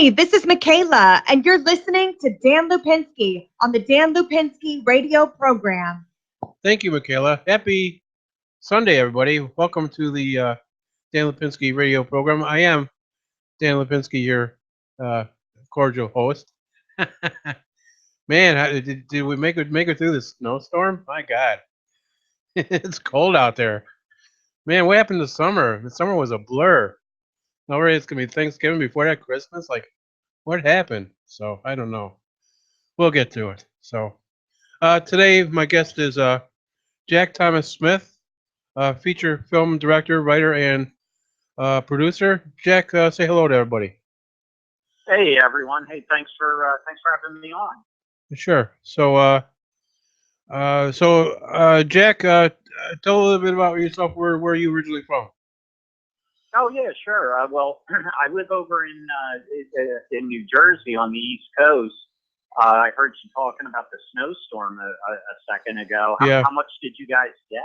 Hi, this is Michaela, and you're listening to Dan Lupinski on the Dan Lupinski radio program. Thank you, Michaela. Happy Sunday, everybody. Welcome to the Dan Lipinski radio program. I am Dan Lipinski, your uh, cordial host. Man, did we make it through this snowstorm? My God, it's cold out there. Man, what happened to summer? The summer was a blur. Now it's gonna be Thanksgiving before that Christmas. Like, what happened? So I don't know. We'll get to it. So today, my guest is Jack Thomas Smith, feature film director, writer, and producer. Jack, say hello to everybody. Hey everyone. Hey, thanks for having me on. Sure. Jack, tell a little bit about yourself. Where are you originally from? Oh yeah, sure. Well, I live over in New Jersey on the East Coast. I heard you talking about the snowstorm a second ago. Yeah. How much did you guys get?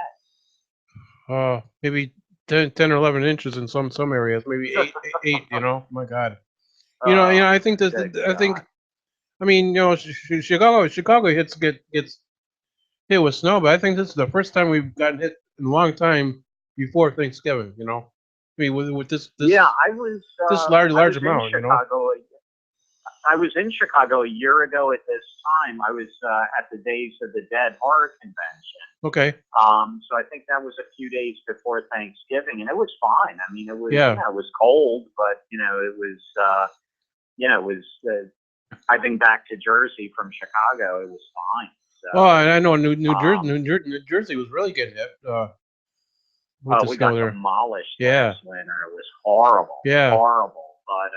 Maybe 10 or 11 inches in some areas. Maybe eight. My God. I think I think. I mean, Chicago gets hit with snow, but I think this is the first time we've gotten hit in a long time before Thanksgiving. I mean, with this Yeah, I was. this I large was in amount. Chicago. I was in Chicago a year ago at this time. I was at the Days of the Dead horror convention. Okay. So I think that was a few days before Thanksgiving, and it was fine. I mean, it was Yeah. it was cold, but it was it was. Driving back to Jersey from Chicago, it was fine. So, Oh, and I know New Jersey was really getting hit with the we snow got there. demolished Yeah. last winter. It was horrible. Yeah. Horrible. But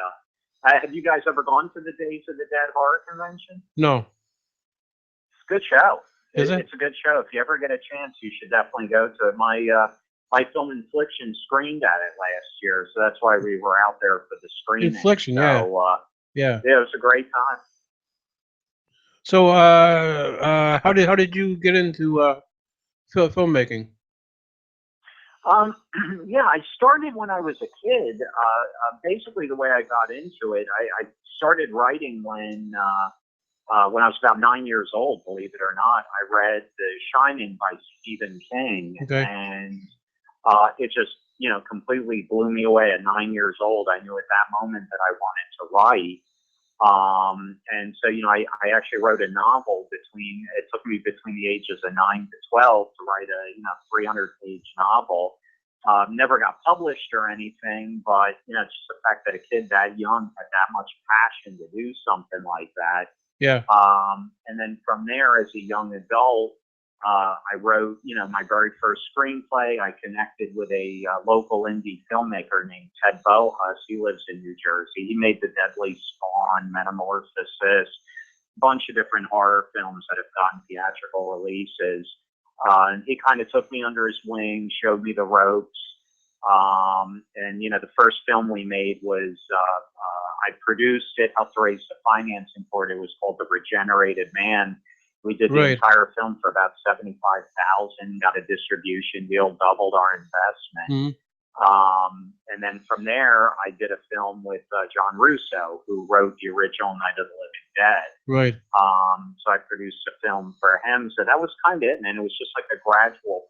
have you guys ever gone to the Days of the Dead horror convention? No. It's a good show. Is it? It's a good show. If you ever get a chance, you should definitely go to it. My film Infliction screened at it last year, so that's why we were out there for the screening. Infliction, so, yeah. Yeah, it was a great time. So, how did you get into filmmaking? Yeah, I started when I was a kid. Basically, the way I got into it, I started writing when I was about 9 years old. Believe it or not, I read The Shining by Stephen King, Okay. and it just completely blew me away. At 9 years old, I knew at that moment that I wanted to write. And so, I actually wrote a novel it took me between the ages of 9 to 12 to write a, 300-page novel. Never got published or anything, but, just the fact that a kid that young had that much passion to do something like that. Yeah. And then from there, as a young adult, I wrote, my very first screenplay. I connected with a local indie filmmaker named Ted Bohus. He lives in New Jersey. He made The Deadly Spawn, Metamorphosis, a bunch of different horror films that have gotten theatrical releases. And he kind of took me under his wing, showed me the ropes. And the first film we made was I produced it, helped raise the financing for it. It was called The Regenerated Man. We did the Right. entire film for about $75,000. Got a distribution deal, doubled our investment. Mhm. And then from there, I did a film with John Russo, who wrote the original Night of the Living Dead. Right. So I produced a film for him. So that was kind of it, and it was just like a gradual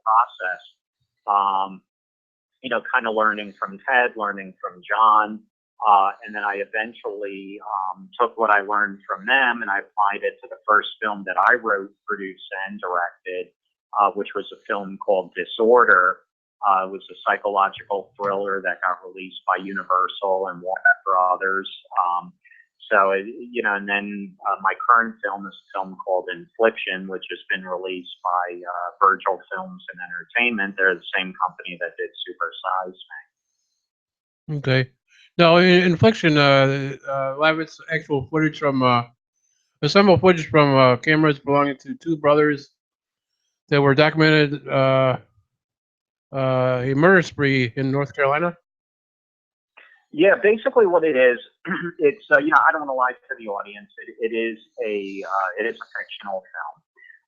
process. Kind of learning from Ted, learning from John. And then I eventually took what I learned from them and I applied it to the first film that I wrote, produced, and directed, which was a film called Disorder. It was a psychological thriller that got released by Universal and Warner Brothers. And then my current film is a film called Infliction, which has been released by Virgil Films and Entertainment. They're the same company that did Super Size Me. Okay. Now, Infliction, live its actual footage from assembled footage from cameras belonging to two brothers that were documented a murder spree in North Carolina. Yeah, basically what it is, it's I don't want to lie to the audience. It is a fictional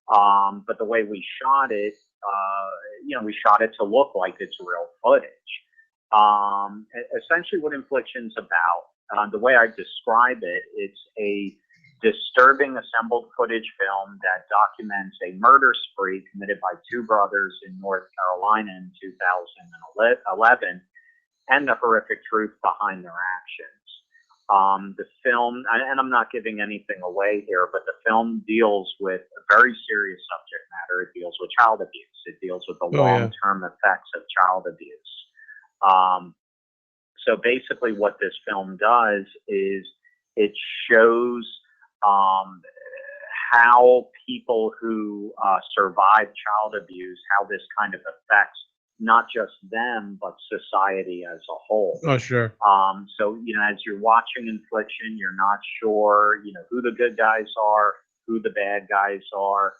film, but the way we shot it, we shot it to look like it's real footage. Essentially, what Infliction's about, the way I describe it, it's a disturbing assembled footage film that documents a murder spree committed by two brothers in North Carolina in 2011 and the horrific truth behind their actions. The film, and I'm not giving anything away here, but the film deals with a very serious subject matter. It deals with child abuse. It deals with the long-term effects of child abuse. So basically what this film does is it shows how people who survive child abuse, how this kind of affects not just them, but society as a whole. Oh, sure. So, as you're watching Infliction, you're not sure, who the good guys are, who the bad guys are.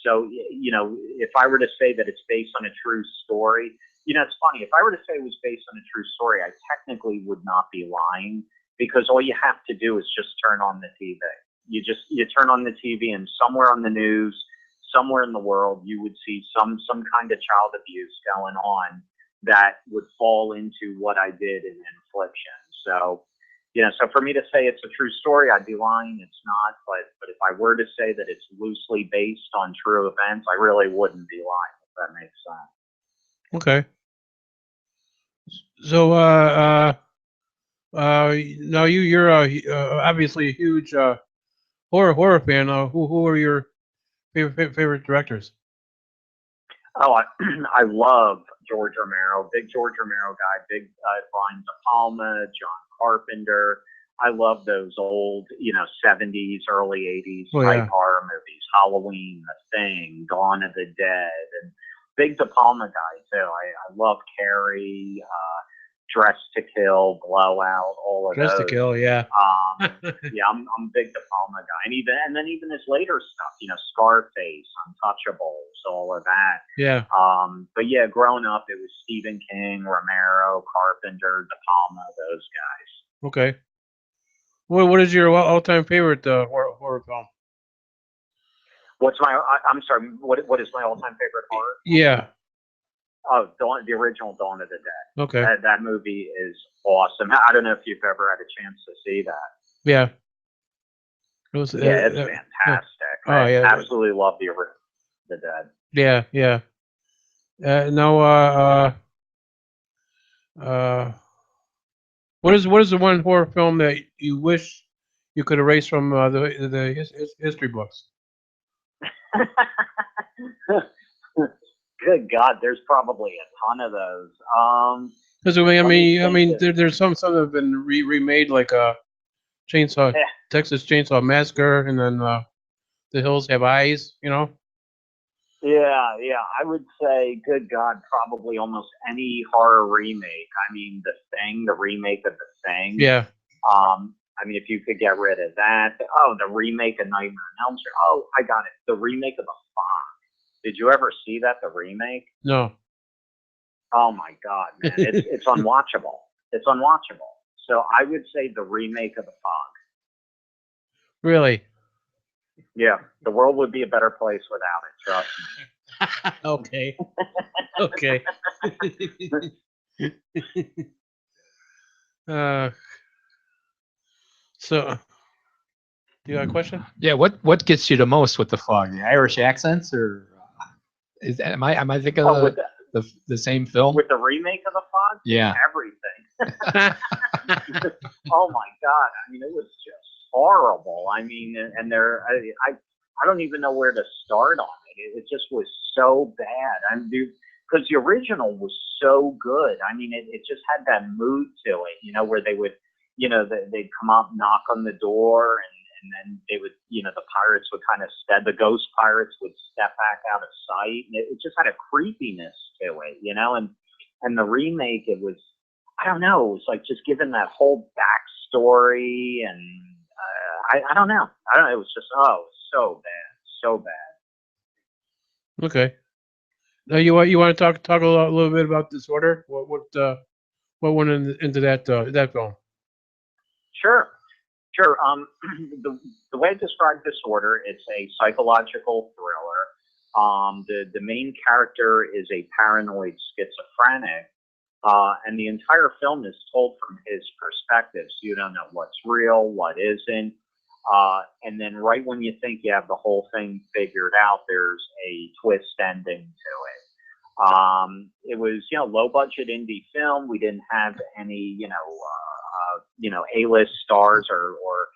So, if I were to say that it's based on a true story, it's funny. If I were to say it was based on a true story, I technically would not be lying, because all you have to do is just turn on the TV. You turn on the TV, and somewhere on the news, somewhere in the world, you would see some kind of child abuse going on that would fall into what I did in Infliction. So, so for me to say it's a true story, I'd be lying. It's not. But if I were to say that it's loosely based on true events, I really wouldn't be lying, if that makes sense. Okay. So, now you're obviously a huge horror fan. Who are your favorite directors? Oh, I love George Romero. Big George Romero guy. Big Brian De Palma, John Carpenter. I love those old, 70s, early 80s type horror movies. Halloween, The Thing, Dawn of the Dead, and big De Palma guy too. I love Carrie, Dress to Kill, Blowout, all of those. Dress to Kill, yeah. Yeah, I'm a big De Palma guy, and then even his later stuff, Scarface, Untouchables, all of that. Yeah. But yeah, growing up, it was Stephen King, Romero, Carpenter, De Palma, those guys. Okay. What is your all-time favorite horror film? I'm sorry. What is my all-time favorite horror? Yeah. Oh, the original Dawn of the Dead. Okay. That movie is awesome. I don't know if you've ever had a chance to see that. Yeah. It's fantastic. Oh, yeah. I absolutely love the original The Dead. Yeah, yeah. What is the one horror film that you wish you could erase from the history books? Good God, there's probably a ton of those. Because there's some that have been remade, like Texas Chainsaw Massacre, and then The Hills Have Eyes. Yeah. I would say, good God, probably almost any horror remake. The Thing, the remake of The Thing. Yeah. If you could get rid of that. Oh, the remake of Nightmare on Elm Street. Oh, I got it. The remake of The Fog. Did you ever see that, the remake? No. Oh, my God, man. It's unwatchable. It's unwatchable. So I would say the remake of The Fog. Really? Yeah. The world would be a better place without it, trust me. Okay. Okay. So, you got a question? Yeah. What gets you the most with The Fog? The Irish accents, or am I thinking of the same film? With the remake of The Fog? Yeah. Everything. Oh my God. It was just horrible. And I don't even know where to start on it. It just was so bad. Because the original was so good. It just had that mood to it, where they would, they'd come up, knock on the door, and then they would, the pirates would the ghost pirates would step back out of sight. And it just had a creepiness to it, and the remake, it was, I don't know, it was like just given that whole backstory, and I don't know. It was just, so bad. Okay. Now you want to talk a little bit about Disorder? What went into that film? Sure. The way I describe Disorder, it's a psychological thriller. The main character is a paranoid schizophrenic And the entire film is told from his perspective, so you don't know what's real, what isn't. And then right when you think you have the whole thing figured out, there's a twist ending to it. It was, low budget indie film. We didn't have any, A-list stars or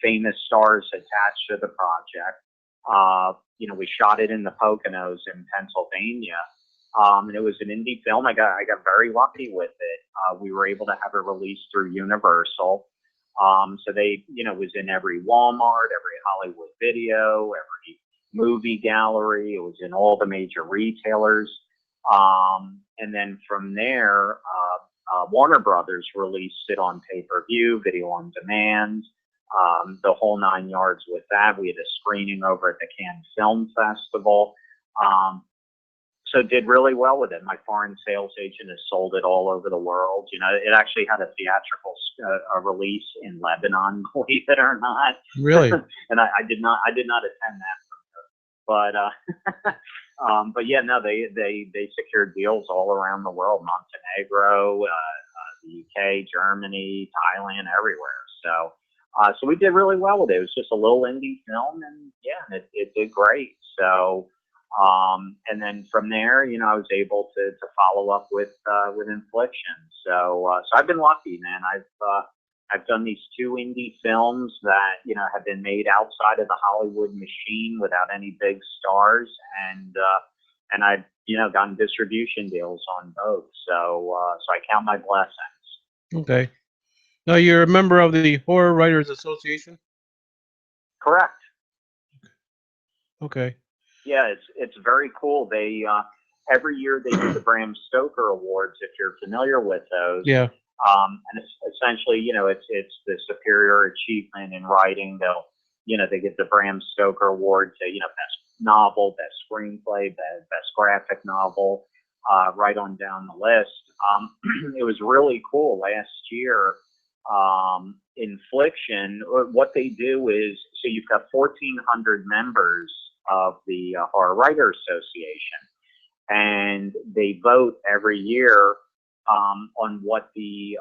famous stars attached to the project. We shot it in the Poconos in Pennsylvania. And it was an indie film. I got very lucky with it. We were able to have it released through Universal. So they, was in every Walmart, every Hollywood Video, every movie gallery. It was in all the major retailers. And then from there, Warner Brothers released it on pay-per-view, video on demand, the whole 9 yards with that. We had a screening over at the Cannes Film Festival. So did really well with it. My foreign sales agent has sold it all over the world. It actually had a theatrical release in Lebanon, believe it or not. Really? And I did not attend that from her. But yeah, no, they secured deals all around the world: Montenegro, the UK, Germany, Thailand, everywhere. So we did really well with it. It was just a little indie film, and yeah, it did great. So. And then from there, I was able to follow up with Infliction. So I've been lucky, man. I've done these 2 indie films that, have been made outside of the Hollywood machine without any big stars. And I've, gotten distribution deals on both. So I count my blessings. Okay. Now, you're a member of the Horror Writers Association? Correct. Okay. Yeah, it's very cool. They every year they do the Bram Stoker Awards, if you're familiar with those. Yeah. And it's essentially, it's the superior achievement in writing. They give the Bram Stoker Award to, best novel, best screenplay, best graphic novel, right on down the list. It was really cool last year. Infliction, what they do is, so you've got 1,400 members of the Horror Writers Association, and they vote every year on what the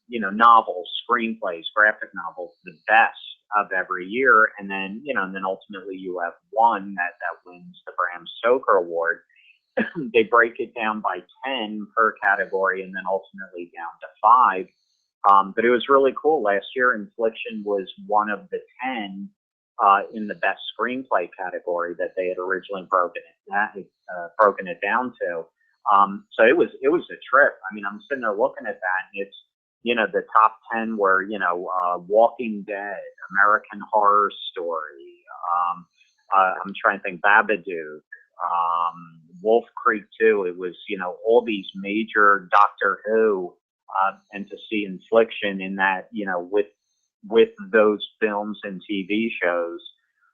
novels, screenplays, graphic novels, the best of every year, and then ultimately you have one that wins the Bram Stoker Award. They break it down by 10 per category, and then ultimately down to 5. But it was really cool. Last year, Infliction was one of the 10 in the best screenplay category that they had originally broken it down to. So it was a trip. I mean, I'm sitting there looking at that, and it's, the top 10 were, Walking Dead, American Horror Story, I'm trying to think, Babadook, Wolf Creek 2. It was, all these major Doctor Who, and to see Infliction in that, with those films and TV shows.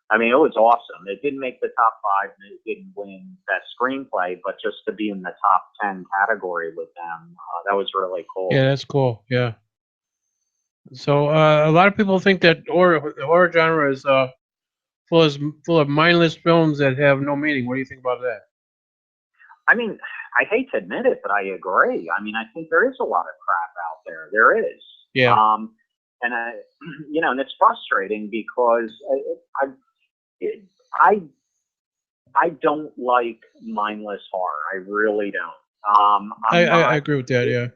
I mean, it was awesome. It didn't make the top 5, and it didn't win best screenplay, but just to be in the top 10 category with them, that was really cool. Yeah, that's cool. Yeah. So a lot of people think that the horror genre is full of mindless films that have no meaning. What do you think about that? I mean, I hate to admit it, but I agree. I mean, I think there is a lot of crap out there. There is. Yeah. And and it's frustrating because I don't like mindless horror. I really don't. I agree with that. Yeah.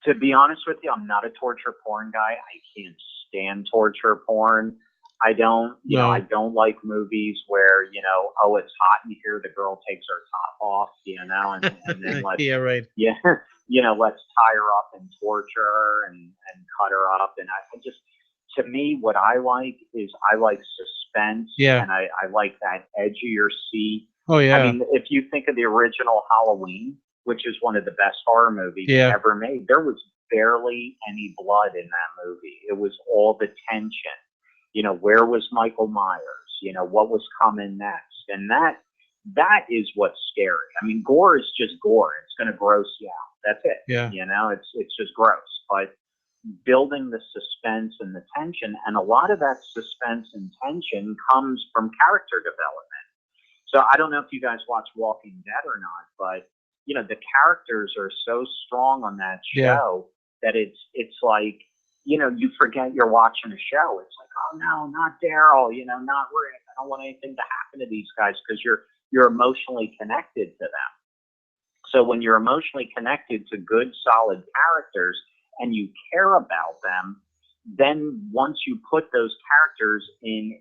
To be honest with you, I'm not a torture porn guy. I can't stand torture porn. I don't, I don't like movies where, oh, it's hot in here, the girl takes her top off, and then let's, yeah, right. Yeah, let's tie her up and torture her and cut her up. And I just, to me, what I like is I like suspense. Yeah. And I like that edge of your seat. Oh, yeah. I mean, if you think of the original Halloween, which is one of the best horror movies ever made, there was barely any blood in that movie. It was all the tension. Where was Michael Myers? What was coming next? And that is what's scary. I mean, gore is just gore. It's going to gross you out. That's it. Yeah. It's just gross. But building the suspense and the tension, and a lot of that suspense and tension comes from character development. So I don't know if you guys watch Walking Dead or not, but the characters are so strong on that Yeah. show that it's like, you forget you're watching a show. It's like, oh no, not Daryl, not Rick. I don't want anything to happen to these guys, because you're emotionally connected to them. So when you're emotionally connected to good, solid characters and you care about them, then once you put those characters in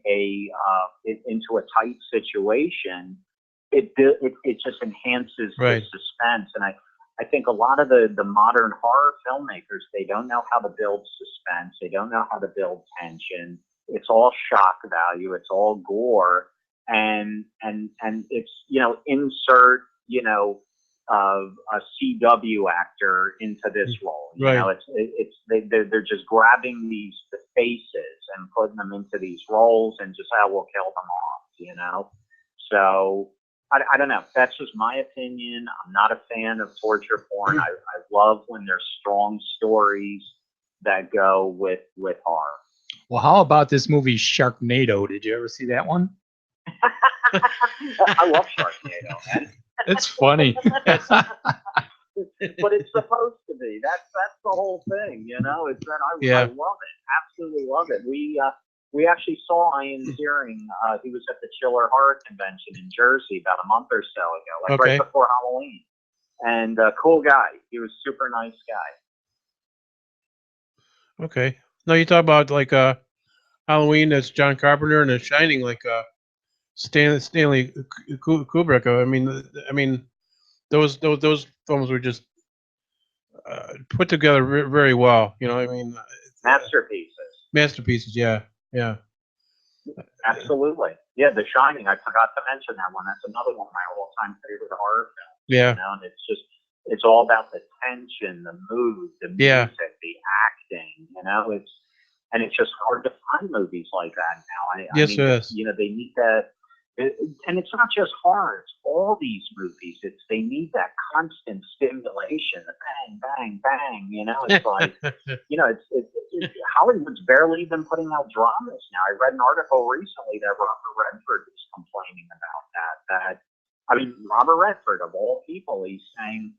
into a tight situation, it just enhances Right. the suspense. And I think a lot of the modern horror filmmakers, they don't know how to build suspense. They don't know how to build tension. It's all shock value. It's all gore. And it's, insert, a CW actor into this role. Right. They're just grabbing the faces and putting them into these roles and just, we'll kill them off, So I don't know. That's just my opinion. I'm not a fan of torture porn. I love when there's strong stories that go with horror. Well, how about this movie Sharknado? Did you ever see that one? I love Sharknado, man. It's funny. But it's supposed to be. That's the whole thing, It's that I love it. Absolutely love it. We actually saw Ian Ziering. He was at the Chiller Horror Convention in Jersey about a month or so ago, right before Halloween. And cool guy. He was a super nice guy. Okay. Now you talk about like Halloween. That's John Carpenter, and The Shining, like Stanley Kubrick. I mean, those films were just put together very well. Masterpieces. Yeah. Absolutely. Yeah, The Shining. I forgot to mention that one. That's another one of my all-time favorite horror films. Yeah. And it's all about the tension, the mood, the music, the acting. It's just hard to find movies like that now. Yes, it is. They need that. And it's not just horror. It's all these movies. They need that constant stimulation, the bang, bang, bang. It's like, Hollywood's barely even putting out dramas now. I read an article recently that Robert Redford is complaining about that. Robert Redford, of all people, he's saying,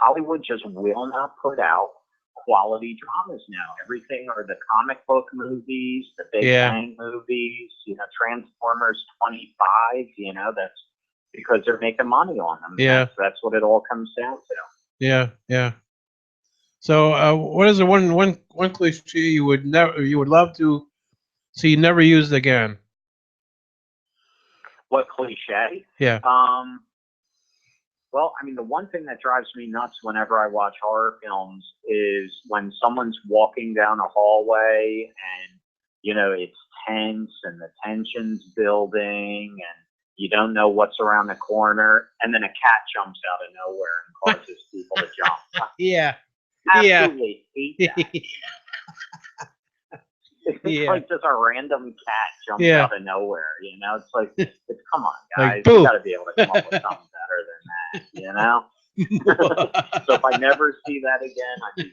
Hollywood just will not put out quality dramas now. Everything are the comic book movies, the Big Bang movies, Transformers 25, that's because they're making money on them. Yeah. That's what it all comes down to. Yeah. So, what is the one cliche you would love to see never used again? What cliche? Yeah. Well, the one thing that drives me nuts whenever I watch horror films is when someone's walking down a hallway and, it's tense and the tension's building and you don't know what's around the corner, and then a cat jumps out of nowhere and causes people to jump. Yeah. Absolutely hate that. It's like just a random cat jumps out of nowhere, It's like, come on, guys. Like, you got to be able to come up with something better than that, So if I never see that again, I'd be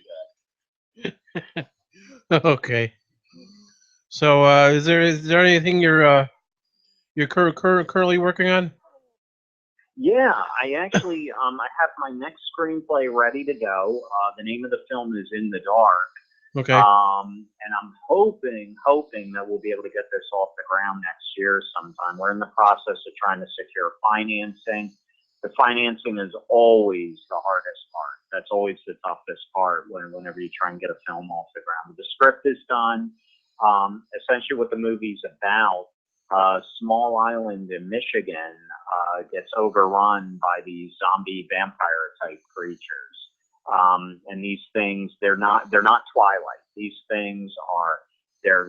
good. Okay. So, is there anything you're currently working on? Yeah, I actually I have my next screenplay ready to go. The name of the film is In the Dark. Okay. And I'm hoping that we'll be able to get this off the ground next year sometime. We're in the process of trying to secure financing. The financing is always the hardest part. That's always the toughest part whenever you try and get a film off the ground. But the script is done. Essentially what the movie's about, small island in Michigan gets overrun by these zombie vampire type creatures. And these things, they're not Twilight. These things they're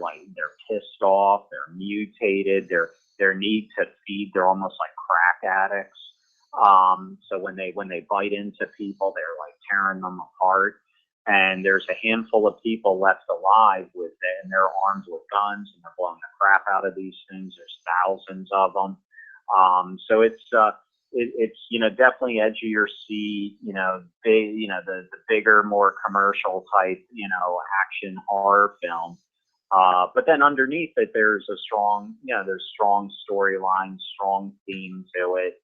pissed off, they're mutated, their need to feed, they're almost like crack addicts. So when they bite into people, they're like tearing them apart. And there's a handful of people left alive and they're armed with guns and they're blowing the crap out of these things. There's thousands of them. So it's definitely edge of your seat, the bigger, more commercial type, action horror film. But then underneath it, there's strong storylines, strong theme to it.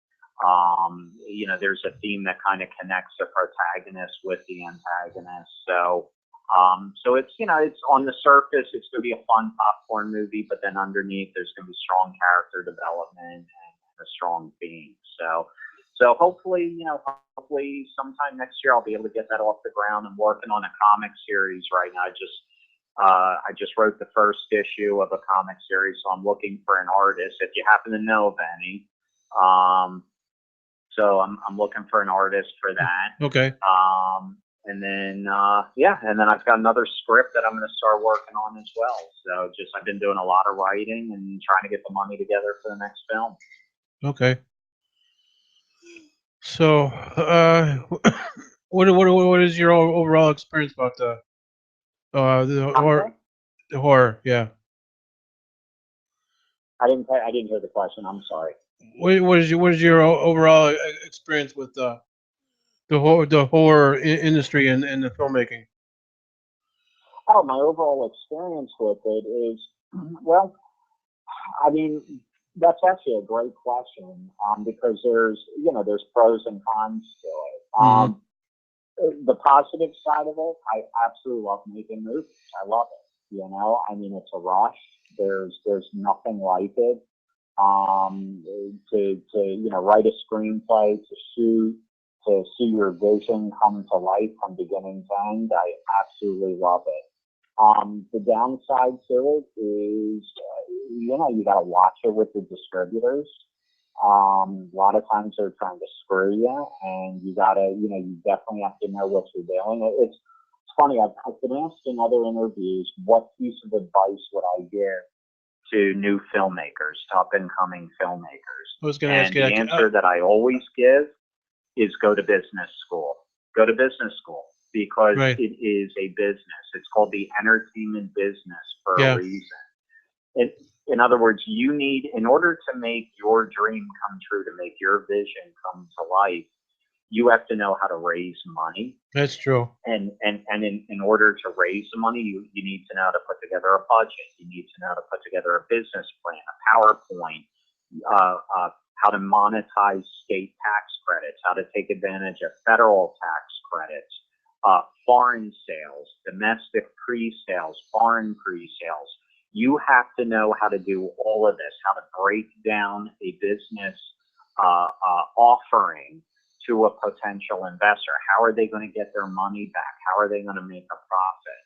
There's a theme that kind of connects the protagonist with the antagonist. So it's, it's on the surface, it's going to be a fun popcorn movie, but then underneath there's going to be strong character development and a strong theme. So hopefully, hopefully sometime next year I'll be able to get that off the ground. I'm working on a comic series right now. I just wrote the first issue of a comic series, so I'm looking for an artist. If you happen to know of any, so I'm looking for an artist for that. Okay. And then I've got another script that I'm going to start working on as well. So I've been doing a lot of writing and trying to get the money together for the next film. Okay. So, what is your overall experience about the horror? The horror, yeah. I didn't hear the question. I'm sorry. What is your overall experience with the horror industry and the filmmaking? Oh, my overall experience with it is, well, I mean, that's actually a great question, because there's pros and cons to it. The positive side of it, I absolutely love making movies. I love it. I mean, it's a rush. There's nothing like it. To write a screenplay, to shoot, to see your vision come to life from beginning to end, I absolutely love it. The downside to it is, you got to watch it with the distributors. A lot of times they're trying to screw you, and you definitely have to know what you're doing. It's funny. I've been asked in other interviews, what piece of advice would I give to new filmmakers, to up and coming filmmakers? I was going to ask you. The answer that I always give is go to business school. Go to business school, because Right. it is a business. It's called the entertainment business for a reason. In other words, you need, in order to make your dream come true, to make your vision come to life, you have to know how to raise money. That's true. And in order to raise the money, you need to know how to put together a budget. You need to know how to put together a business plan, a PowerPoint, how to monetize state tax credits, how to take advantage of federal tax credits, foreign sales, domestic pre-sales, foreign pre-sales. You have to know how to do all of this, how to break down a business offering to a potential investor. How are they going to get their money back? How are they going to make a profit?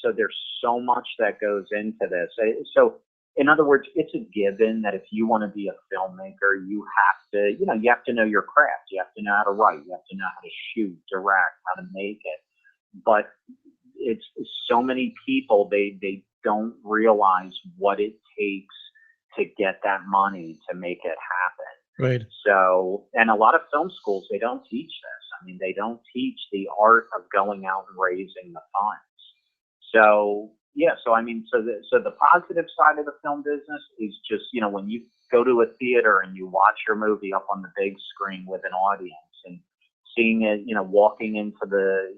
So there's so much that goes into this. So in other words, it's a given that if you want to be a filmmaker, you have to know your craft. You have to know how to write. You have to know how to shoot, direct, how to make it. But it's so many people, they don't realize what it takes to get that money to make it happen. Right. So, and a lot of film schools, they don't teach this. I mean, they don't teach the art of going out and raising the funds. So, yeah, so the positive side of the film business is just, when you go to a theater and you watch your movie up on the big screen with an audience, and seeing it, walking into the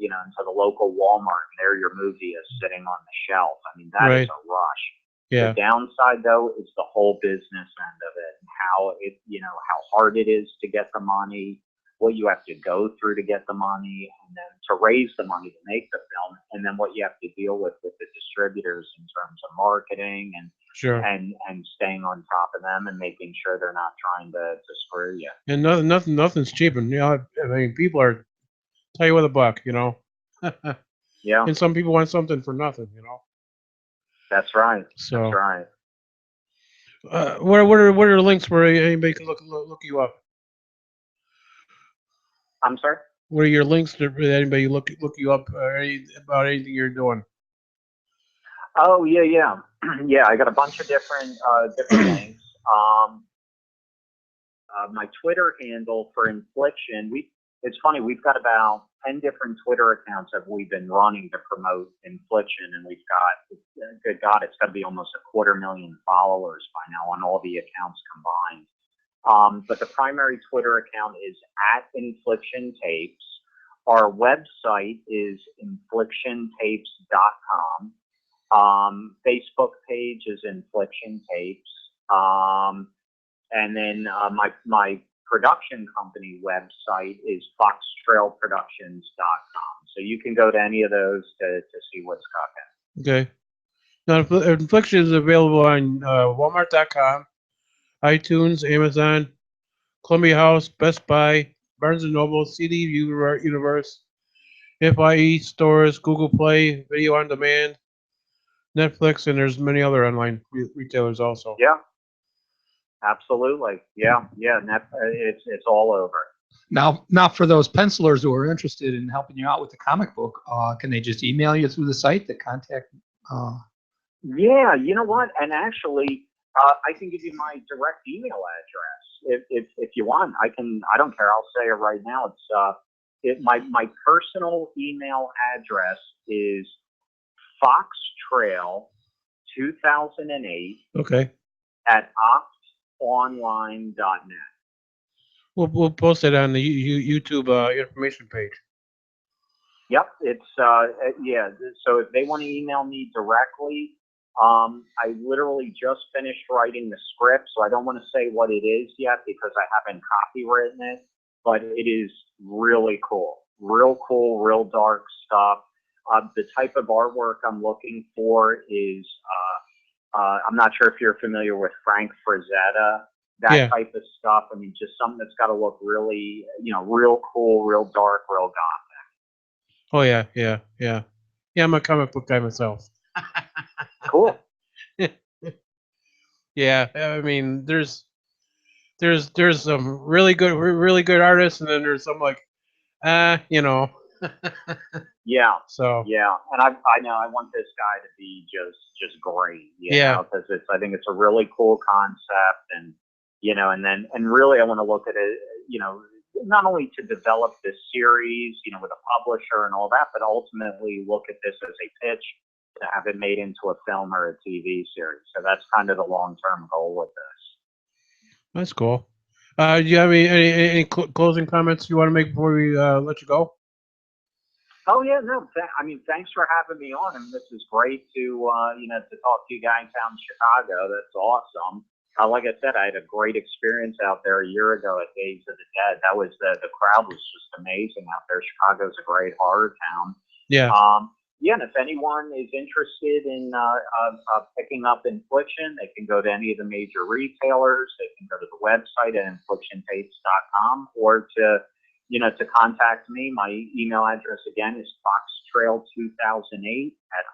local Walmart, and there your movie is sitting on the shelf. I mean, that is a rush. Yeah. The downside, though, is the whole business end of it, and how hard it is to get the money, what you have to go through to get the money, and then to raise the money to make the film, and then what you have to deal with the distributors in terms of marketing and staying on top of them and making sure they're not trying to screw you. And nothing's cheap, and I mean, people are tell you with a buck, Yeah. And some people want something for nothing, That's right. So, that's right. What are links where anybody can look you up? I'm sorry? What are your links to anybody look you up about anything you're doing? Oh, yeah. Yeah, I got a bunch of different links. My Twitter handle for Infliction, it's funny, we've got about 10 different Twitter accounts that we've been running to promote Infliction, and we've got, good God, it's got to be almost 250,000 followers by now on all the accounts combined. But the primary Twitter account is @Infliction Tapes. Our website is inflictiontapes.com. Facebook page is Infliction Tapes. And then my production company website is foxtrailproductions.com. So you can go to any of those to see what's cooking. Okay. Now, Infliction is available on Walmart.com, iTunes, Amazon, Columbia House, Best Buy, Barnes & Noble, CD Universe, FIE stores, Google Play, Video on Demand, Netflix, and there's many other online retailers also. Yeah, absolutely. Yeah. It's all over. Now, for those pencilers who are interested in helping you out with the comic book, can they just email you through the site to contact? Yeah, you know what? And actually, I can give you my direct email address if you want. I don't care. I'll say it right now. It's my personal email address is foxtrail2008 Okay. at optonline.net. We'll post it on the YouTube information page. Yep, it's yeah. So if they want to email me directly, I literally just finished writing the script, so I don't want to say what it is yet because I haven't copywritten it. But it is really cool, real dark stuff. The type of artwork I'm looking for is I'm not sure if you're familiar with Frank Frazetta, that type of stuff. I mean, just something that's got to look really, real cool, real dark, real gothic. Oh yeah. I'm a comic book guy myself. Cool. Yeah, I mean, there's some really good artists, and then there's some like, Yeah. So yeah, and I know I want this guy to be just great. You know, because I think it's a really cool concept, and and really I want to look at it, not only to develop this series, with a publisher and all that, but ultimately look at this as a pitch to have it made into a film or a TV series. So that's kind of the long-term goal with this. That's cool. Do you have any closing comments you want to make before we let you go? Oh yeah, no. Thanks for having me on, and this is great to to talk to you guys out in Chicago. That's awesome. Like I said, I had a great experience out there a year ago at Days of the Dead. That was the crowd was just amazing out there. Chicago's a great horror town. Yeah. Yeah, and if anyone is interested in picking up Infliction, they can go to any of the major retailers. They can go to the website at inflictiontapes.com, or to contact me. My email address again is foxtrail2008 at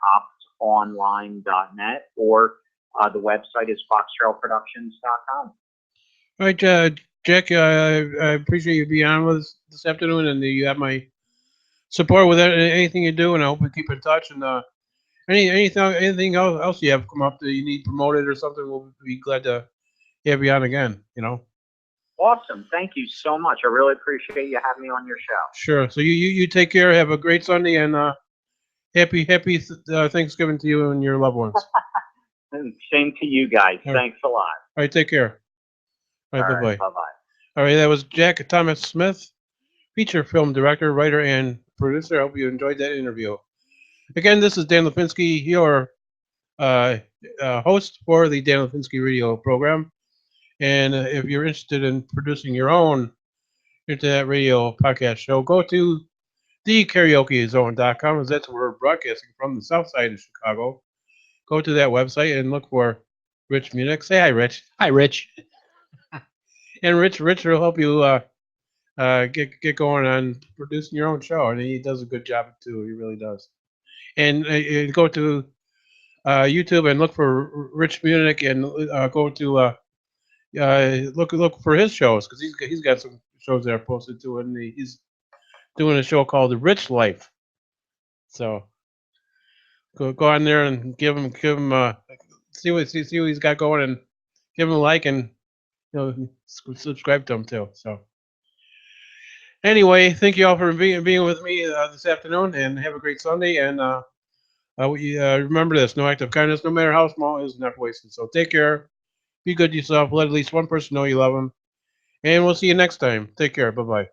optonline.net, or the website is foxtrailproductions.com. All right, Jack, I appreciate you being on with us this afternoon, and you have my support with anything you do, and I hope we keep in touch. And anything else you have come up that you need promoted or something, we'll be glad to have you on again. Awesome. Thank you so much. I really appreciate you having me on your show. Sure. So you take care. Have a great Sunday, and happy Thanksgiving to you and your loved ones. Same to you guys. All right. Thanks a lot. All right. Take care. All right. Bye-bye. Bye-bye. All right. That was Jack Thomas Smith, feature film director, writer, and producer. I hope you enjoyed that interview. Again, this is Dan Lupinski, your host for the Dan Lupinski radio program. And if you're interested in producing your own internet radio podcast show, go to thekaraokezone.com, as that's where we're broadcasting from, the south side of Chicago. Go to that website and look for Rich Munich. Say hi, Rich. Hi, Rich. And Rich will help you get going on producing your own show, and he does a good job too. He really does. And go to YouTube and look for Rich Munich, and go to look for his shows, because he's got some shows that are posted too, and he's doing a show called The Rich Life. So go on there and give him see what he's got going, and give him a like, and subscribe to him too. So anyway, thank you all for being with me this afternoon, and have a great Sunday. And remember this: no act of kindness, no matter how small, is never wasted. So take care. Be good to yourself. Let at least one person know you love them. And we'll see you next time. Take care. Bye-bye.